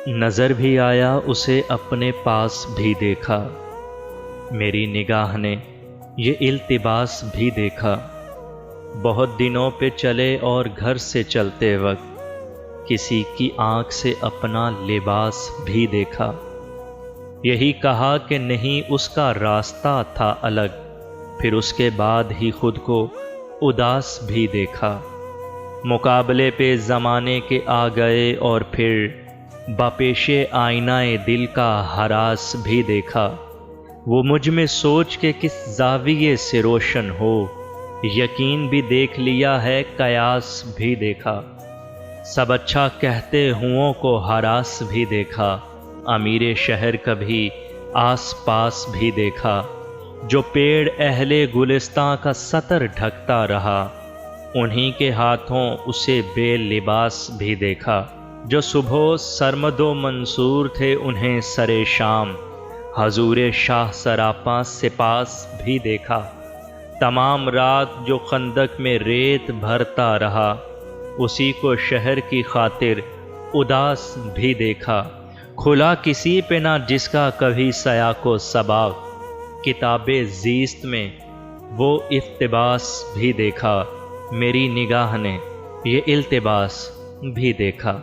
نظر بھی آیا اسے اپنے پاس بھی دیکھا، میری نگاہ نے یہ التباس بھی دیکھا۔ بہت دنوں پہ چلے اور گھر سے چلتے وقت کسی کی آنکھ سے اپنا لباس بھی دیکھا۔ یہی کہا کہ نہیں اس کا راستہ تھا الگ، پھر اس کے بعد ہی خود کو اداس بھی دیکھا۔ مقابلے پہ زمانے کے آ گئے اور پھر باپیش آئینہ دل کا ہراس بھی دیکھا۔ وہ مجھ میں سوچ کے کس زاویے سے روشن ہو، یقین بھی دیکھ لیا ہے قیاس بھی دیکھا۔ سب اچھا کہتے ہوں کو ہراس بھی دیکھا، امیر شہر کبھی آس پاس بھی دیکھا۔ جو پیڑ اہل گلستاں کا سطر ڈھکتا رہا، انہی کے ہاتھوں اسے بے لباس بھی دیکھا۔ جو صبح سرمد و منصور تھے انہیں سرے شام حضور شاہ سراپاں سپاس بھی دیکھا۔ تمام رات جو خندق میں ریت بھرتا رہا، اسی کو شہر کی خاطر اداس بھی دیکھا۔ کھلا کسی پہ نہ جس کا کبھی سیاق و سباق، کتاب زیست میں وہ اقتباس بھی دیکھا، میری نگاہ نے یہ التباس بھی دیکھا۔